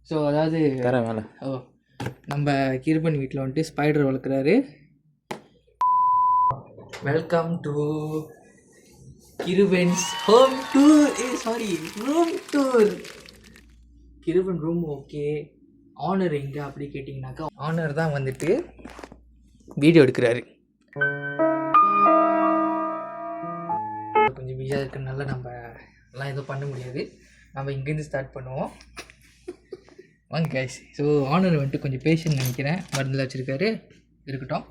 So அதாவது மேலே நம்ம கிருபன் வீட்டில் வந்துட்டு ஸ்பைடர் வளர்க்குறாரு. Welcome to Kirupan's home tour. Room tour. Kirupan room okay. ஆனர் எங்கே அப்படி கேட்டிங்கனாக்கா, ஆனர் தான் வந்துட்டு வீடியோ எடுக்கிறாரு. கொஞ்சம் பிஸியாக இருக்கிறதுனால நம்ம எல்லாம் எதுவும் பண்ண முடியாது. நம்ம இங்கேருந்து ஸ்டார்ட் பண்ணுவோம். வாங்க கைஸ். ஸோ ஆனர் வந்துட்டு கொஞ்சம் பேஷண்ட் நினைக்கிறேன், மருந்தில் வச்சுருக்காரு, இருக்கட்டும்.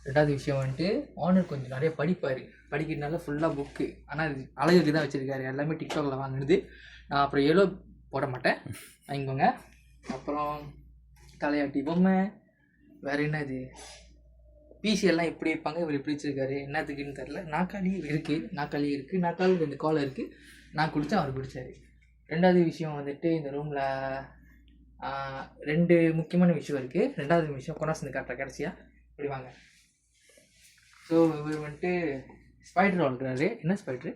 ரெண்டாவது விஷயம் வந்துட்டு ஆனர் கொஞ்சம் நிறைய படிப்பார். படிக்கிறதுனால ஃபுல்லாக புக்கு, ஆனால் அது அழகுக்கு தான் வச்சுருக்காரு. எல்லாமே டிக்டாக்ல வாங்கினது. நான் அப்புறம் எவ்வளோ போட மாட்டேன், வாங்கிக்கோங்க. அப்புறம் தலையாட்டி பொம்மை, வேறு என்னது பிசி எல்லாம் எப்படி வைப்பாங்க, இவர் எப்படி வச்சுருக்காரு, என்னத்துக்குன்னு தெரில. நாக்காளி இருக்குது, நாக்காளி 2 கால் இருக்குது. நான் குடித்தேன், அவர் குடித்தார். ரெண்டாவது விஷயம் வந்துட்டு இந்த ரூமில் 2 முக்கியமான விஷயம் இருக்குது. ரெண்டாவது விஷயம் கொண்டாந்து காட்டுற கடைசியாக இப்படி வாங்க. ஸோ இவர் வந்துட்டு ஸ்பைடர் வளர்க்குறாரு. என்ன ஸ்பைட்ரு?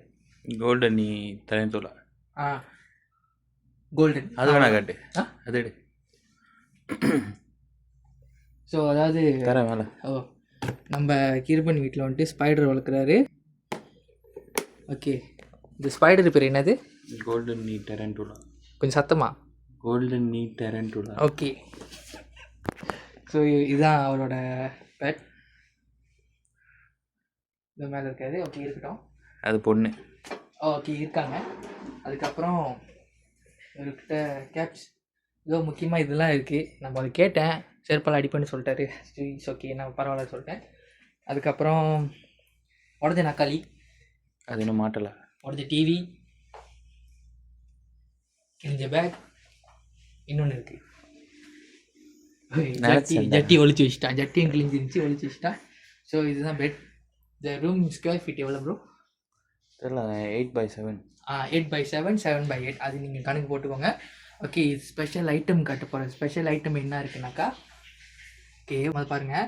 கோல்டன். நீ தலையத்தோலா கோல்டன். அது வேணா காட்டு, அது எடு. ஸோ அதாவது மேலே நம்ம கிருபன் வீட்டில் வந்துட்டு ஸ்பைடர் வளர்க்குறாரு. ஓகே, இந்த ஸ்பைடர் பேர் என்னது? கோல்டன் நீ டெரண்டூலா. கொஞ்சம் சத்தமா. கோல்டன் நீ டெரண்டூலா. ஓகே. ஸோ இதுதான் அவரோட பெட். இந்த மேலே இருக்காது. ஓகே, இருக்கட்டும். அது பொண்ணு. ஓகே, இருக்காங்க. அதுக்கப்புறம் இவர்கிட்ட கேப்ஸ் ஏதோ முக்கியமாக இதெல்லாம் இருக்குது. நம்ம அதை கேட்டேன், செருப்பெல்லாம் அடிப்பேன்னு சொல்லிட்டாரு. ஓகே, நான் பரவாயில்ல சொல்லிட்டேன். அதுக்கப்புறம் உடஞ்ச நாக்காளி, அது இன்னும் மாட்டலை. உடஞ்ச டிவி, கிழிஞ்ச பேக், இன்னொன்று இருக்குது. ஜட்டி ஒழிச்சு வச்சுட்டான். ஜட்டியும் கிழிஞ்சிருந்துச்சு, ஒழிச்சு வச்சுட்டான். ஸோ இதுதான் பெட். இந்த ரூம் ஸ்கொயர் ஃபீட் எவ்வளோ ப்ரோ? தெரியல. 8x7. 8x7, 7x8. அது நீங்கள் கணக்கு போட்டுக்கோங்க. ஓகே, இது ஸ்பெஷல் ஐட்டம் காட்ட போகிறேன். ஸ்பெஷல் ஐட்டம் என்ன இருக்குனாக்கா, ஓகே அது பாருங்கள்.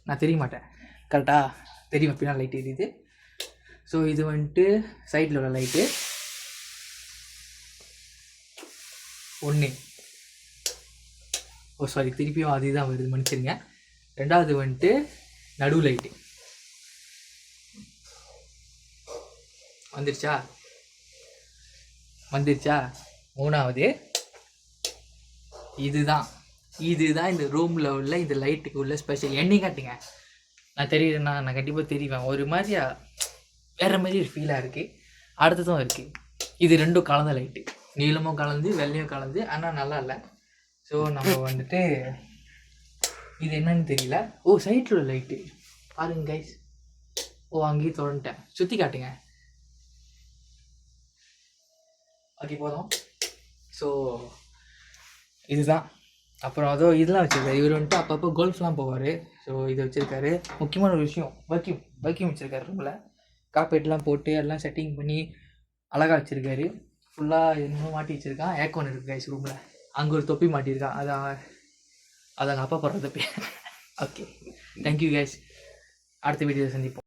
நான் தெரிய மாட்டேன் கரெக்டாக, தெரியும் பின்னால் லைட் எரியுது. ஸோ இது வந்துட்டு சைடில் உள்ள லைட்டு ஒன்று. சாரி, திருப்பியும் அதுதான் வருது, மன்னிச்சிருங்க. ரெண்டாவது வந்துட்டு நடு லைட்டு வந்துருச்சா. மூணாவது இதுதான் இந்த ரூமில் உள்ள இந்த லைட்டுக்கு உள்ள ஸ்பெஷல். என்னை காட்டுங்க, நான் தெரியுறேன்னா, நான் கண்டிப்பாக தெரிவேன். ஒரு மாதிரியா வேறு மாதிரி ஒரு ஃபீலாக இருக்குது. அடுத்ததும் இருக்குது. இது 2 கலந்த லைட்டு, நீளமும் கலந்து வெள்ளையும் கலந்து, ஆனால் நல்லா இல்லை. ஸோ நம்ம வந்துட்டு இது என்னன்னு தெரியல. சைட்டில் உள்ள லைட்டு பாருங்க கைஸ். அங்கேயும் தொடர்ந்துட்டேன், சுற்றி காட்டுங்க. ஓகே, போதும். ஸோ இதுதான். அப்புறம் இதெல்லாம் வச்சுருக்காரு. இவர் வந்துட்டு அப்பப்போ கோல்ஃப்லாம் போவார். ஸோ இதை வச்சுருக்காரு. முக்கியமான ஒரு விஷயம், பைக்கிங் வச்சுருக்காரு. ரூமில் காப்பேட்லாம் போட்டு எல்லாம் செட்டிங் பண்ணி அழகாக வச்சுருக்காரு. ஃபுல்லாக இன்னும் மாட்டி வச்சுருக்கான். ஏக்கோன் இருக்குது கைஸ் ரூமில். அங்கே ஒரு தொப்பி மாட்டியிருக்கான். அது எங்கள் அப்பா போடுற தொப்பி. Okay, thank you guys. அடுத்த வீடியோவில் சந்திப்போம்.